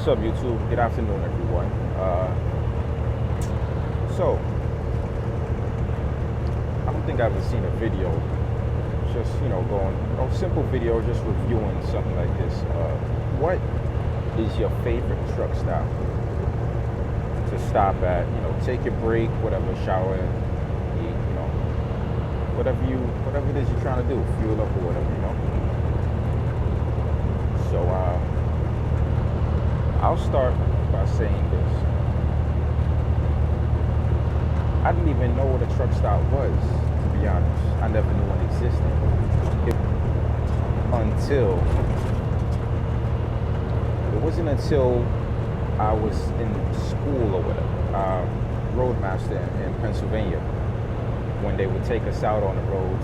What's up, YouTube? Good afternoon, everyone. So, I don't think I've ever seen a video, just going, simple video, just reviewing something like this. What is your favorite truck stop to stop at? Take your break, whatever, shower, eat, whatever it is you're trying to do, fuel up or whatever. So, I'll start by saying this. I didn't even know what a truck stop was, to be honest. I never knew one existed. It wasn't until I was in school or whatever, roadmaster in Pennsylvania, when they would take us out on the road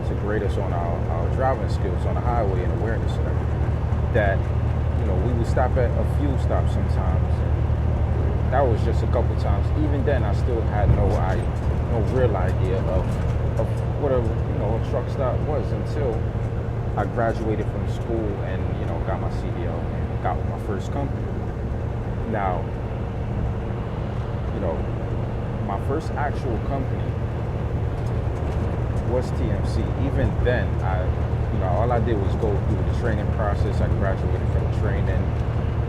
to grade us on our driving skills on the highway and awareness and everything, that we would stop at a fuel stop sometimes, and that was just a couple times. Even then, I still had no real idea of what a truck stop was until I graduated from school and got my CDL and got with my first company. Now, my first actual company was TMC. Even then, all I did was go through the training process. I graduated from training,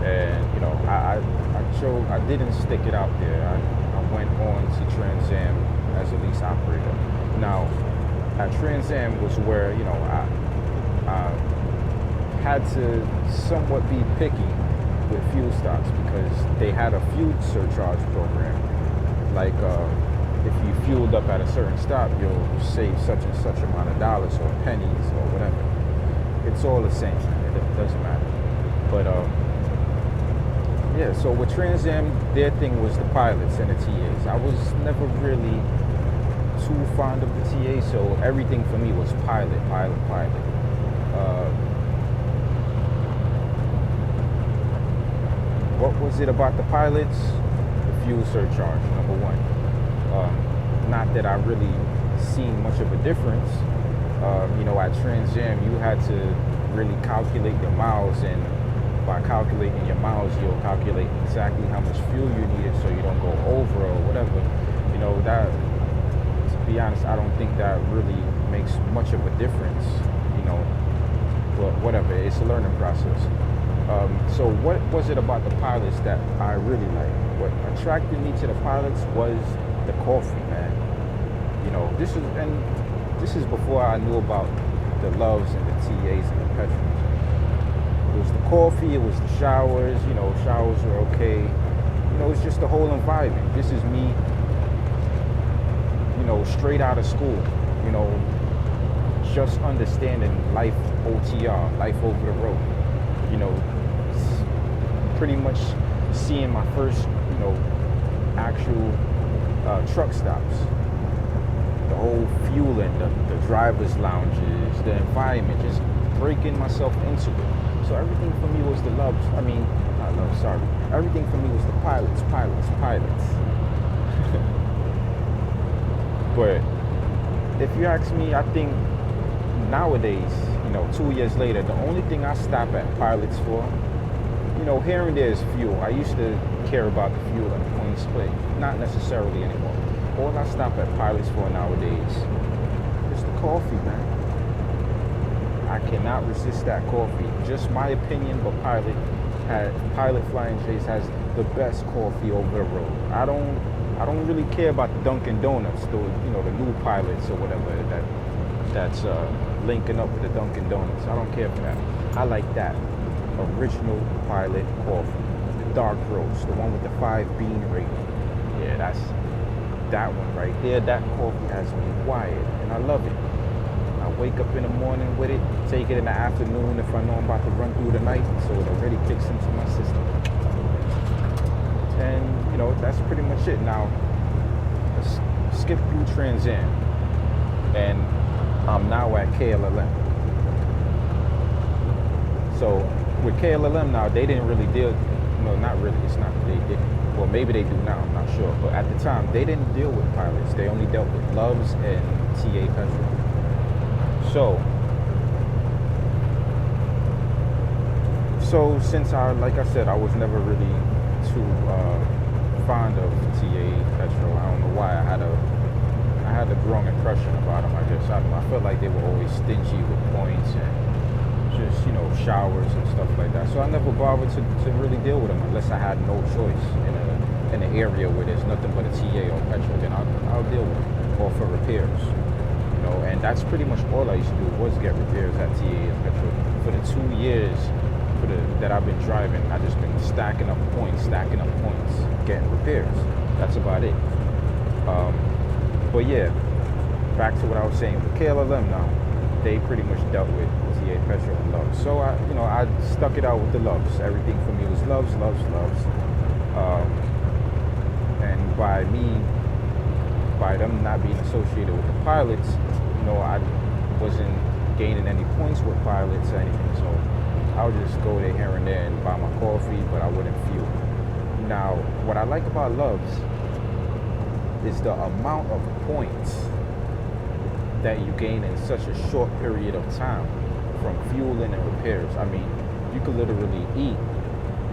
and I didn't stick it out there. I went on to Trans Am as a lease operator. Now, at Trans Am was where I had to somewhat be picky with fuel stops because they had a fuel surcharge program. Like if you fueled up at a certain stop, you'll save such and such amount of dollars or pennies or whatever. It's all the same. It doesn't matter. But so with Trans Am, their thing was the pilots and the TAs. I was never really too fond of the TA, so everything for me was pilot. What was it about the pilots? The fuel surcharge, number one. Not that I really seen much of a difference. At Trans Am, you had to really calculate your miles, and by calculating your miles, you'll calculate exactly how much fuel you needed so you don't go over or whatever. That, to be honest, I don't think that really makes much of a difference, but whatever, it's a learning process. So what was it about the pilots that I really liked? What attracted me to the pilots was the coffee, man. This is before I knew about the Loves and the TAs and the Petrons. It was the coffee, it was the showers. Showers were okay. It's just the whole environment. This is me, straight out of school, just understanding life OTR, life over the road. Pretty much seeing my first, actual truck stops. The whole fueling, the driver's lounges, the environment, just breaking myself into it. So everything for me was the everything for me was the pilots. But if you ask me, I think nowadays, 2 years later, the only thing I stop at pilots for, here and there is fuel. I used to care about the fuel and the clean split. Not necessarily anymore. All I stop at pilots for nowadays is the coffee, man. I cannot resist that coffee. Just my opinion, but Pilot Flying J's has the best coffee over the road. I don't really care about the Dunkin' Donuts, the new pilots or whatever that's linking up with the Dunkin' Donuts. I don't care for that. I like that original Pilot coffee, the dark roast, the one with the 5 bean rating. Yeah, that's that one right there. That coffee has me wired, and I love it. I wake up in the morning with it, take it in the afternoon if I know I'm about to run through the night, so it already kicks into my system. And that's pretty much it. Now, let's skip through Trans Am, and I'm now at KLLM. So with KLLM now, they didn't really deal. Not really. It's not that they didn't. Well, maybe they do now. I'm not sure. But at the time, they didn't deal with pilots. They only dealt with Loves and TA Petrol. So So since like I said, I was never really too fond of TA Petrol. I don't know why. I had a wrong impression about them. I guess I felt like they were always stingy with points and just showers and stuff like that. So I never bothered to really deal with them unless I had no choice in an area where there's nothing but a TA or petrol. Then I'll deal with them, or for repairs. And that's pretty much all I used to do was get repairs at TA and petrol. For the 2 years that I've been driving, I just been stacking up points, getting repairs. That's about it. But yeah, back to what I was saying with KLLM now, they pretty much dealt with TA Petrol and Loves. So I stuck it out with the Loves. Everything for me was Loves. And by them not being associated with the pilots, I wasn't gaining any points with pilots or anything. So I would just go there here and there and buy my coffee, but I wouldn't fuel. Now, what I like about Loves is the amount of points that you gain in such a short period of time from fueling and repairs. I mean, you could literally eat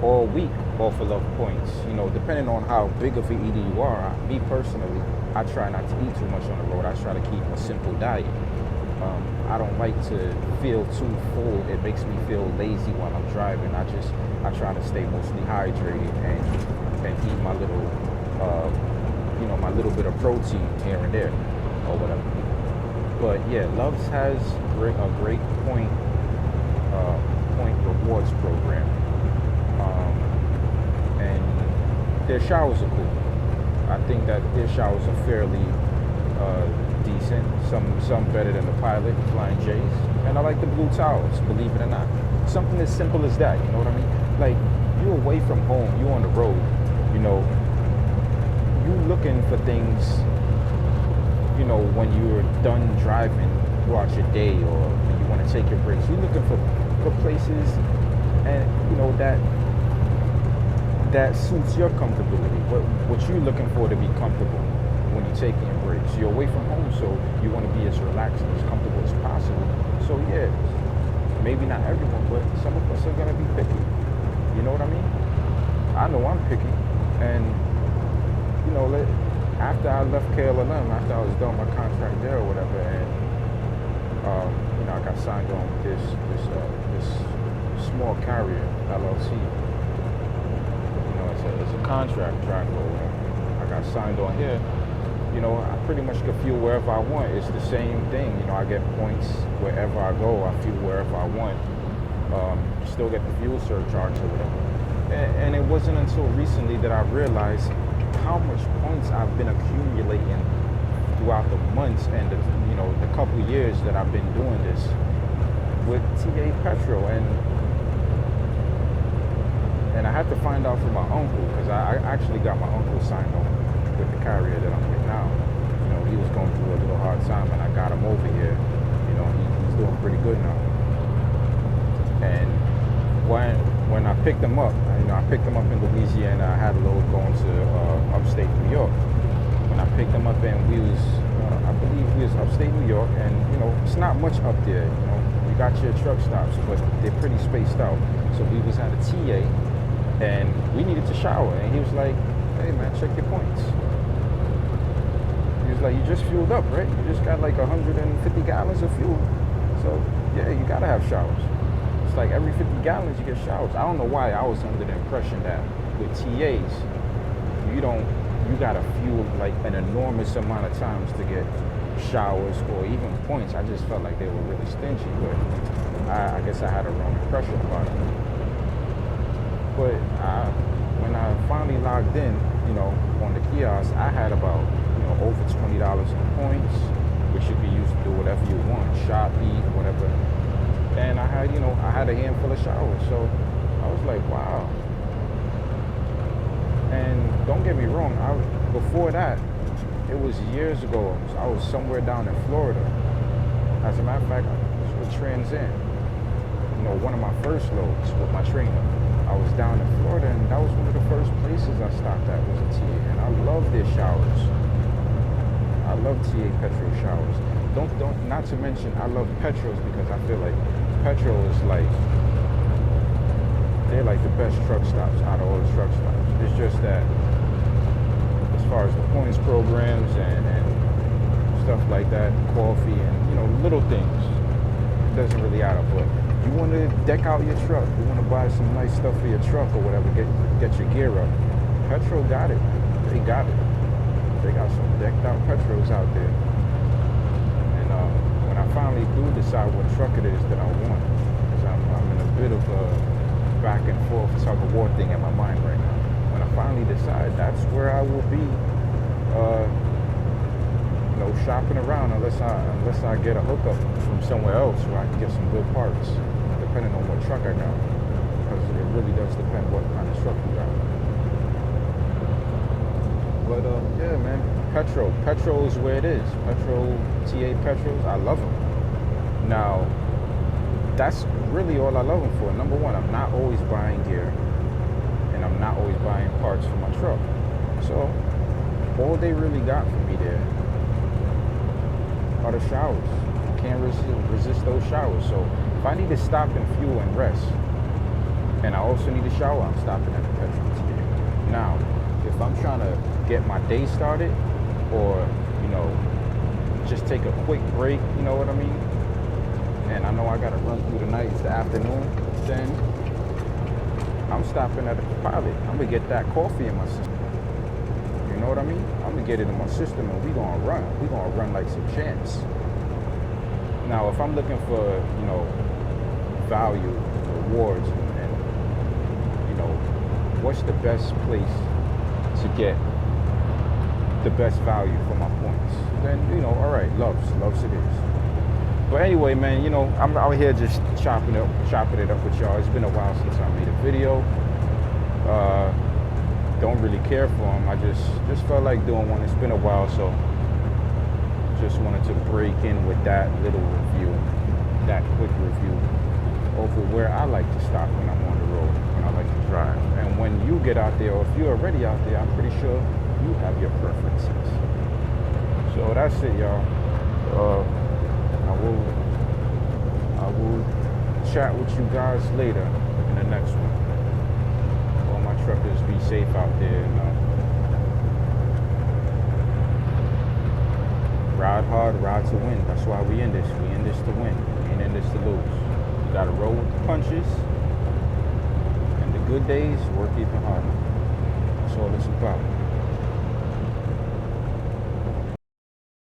all week off of Love points. Depending on how big of an eater you are. Me personally, I try not to eat too much on the road. I try to keep a simple diet. I don't like to feel too full. It makes me feel lazy while I'm driving. I try to stay mostly hydrated and eat my little, my little bit of protein here and there or whatever. But yeah, Loves has a great point rewards program, and their showers are cool. I think that their showers are fairly decent. Some better than the Pilot, Flying J's, and I like the blue towels. Believe it or not, something as simple as that. You know what I mean? Like, you're away from home, you're on the road. You looking for things. When you're done driving throughout your day, or when you want to take your breaks, you're looking for places, and that suits your comfortability. What you're looking for to be comfortable when you're taking your breaks. You're away from home, so you want to be as relaxed and as comfortable as possible. So yeah, maybe not everyone, but some of us are gonna be picky. You know what I mean? I know I'm picky, and after I left KLLM, after I was done my contract there or whatever, and I got signed on with this small carrier LLC. It's a contract driver. I got signed on here. I pretty much can fuel wherever I want. It's the same thing. I get points wherever I go. I fuel wherever I want. Still get the fuel surcharge or whatever. And it wasn't until recently that I realized how much points I've been accumulating throughout the months and the couple years that I've been doing this with TA Petrol. And I had to find out from my uncle, because I actually got my uncle signed on with the carrier that I'm with now. He was going through a little hard time, and I got him over here. He's doing pretty good now. And when I picked him up, I picked him up in Louisiana. I had a load going to upstate New York. When I picked him up, and I believe we was upstate New York, and it's not much up there. You got your truck stops, but they're pretty spaced out. So we was at a TA, and we needed to shower, and he was like, "Hey man, check your points." He was like, "You just fueled up, right? You just got like 150 gallons of fuel. So yeah, you gotta have showers." It's like every 50 gallons you get showers. I don't know why I was under the impression that with TAs, you gotta fuel like an enormous amount of times to get showers or even points. I just felt like they were really stingy, but I guess I had a wrong impression about it. But when I finally logged in, on the kiosk, I had about, over $20 in points, which you can use to do whatever you want, shop, eat, whatever. And I had a handful of showers, so I was like, wow. And don't get me wrong, before that, it was years ago. I was somewhere down in Florida. As a matter of fact, I was with Trans Am. One of my first loads with my trainer. I was down in Florida, and that was one of the first places I stopped at was a TA, and I love their showers. I love TA Petrol showers. Not to mention, I love Petros because I feel like Petrol is like like the best truck stops out of all the truck stops. It's just that as far as the points programs and stuff like that, coffee and little things, it doesn't really add up. But you want to deck out your truck, you want to buy some nice stuff for your truck or whatever, get your gear up. Petro got it. They got it. They got some decked out Petros out there. And when I finally do decide what truck it is that I want, because I'm in a bit of a back and forth tug of war thing in my mind right now. When I finally decide, that's where I will be, shopping around unless I get a hookup from somewhere else where I can get some good parts, depending on what truck I got. Because it really does depend what kind of truck you got. But yeah, man, Petro is where it is. TA Petros, I love them. Now, that's really all I love them for. Number one, I'm not always buying gear, and I'm not always buying parts for my truck. So, all they really got for me there are the showers. I can't resist those showers. So, if I need to stop and fuel and rest, and I also need a shower, I'm stopping at the Petro TA. Now, if I'm trying to get my day started, or just take a quick break, you know what I mean, and I know I gotta run through the night, it's the afternoon, then I'm stopping at a Pilot. I'm gonna get that coffee in my system, you know what I mean. I'm gonna get it in my system, and we gonna run like some champs. Now if I'm looking for value, rewards, and what's the best place to get the best value for my points, then all right, loves it is. But anyway, man, I'm out here just chopping it up with y'all. It's been a while since I made a video. Don't really care for them. I just felt like doing one. It's been a while, so just wanted to break in with that little review, that quick review over where I like to stop when I'm on the road, when I like to drive. And when you get out there, or if you're already out there, I'm pretty sure you have your preferences. So that's it, y'all. I will chat with you guys later in the next one. All my truckers, be safe out there, ride hard, ride to win. That's why we in this. We in this to win. We ain't in this to lose. You gotta roll with the punches. And the good days, work even harder. That's all it's about.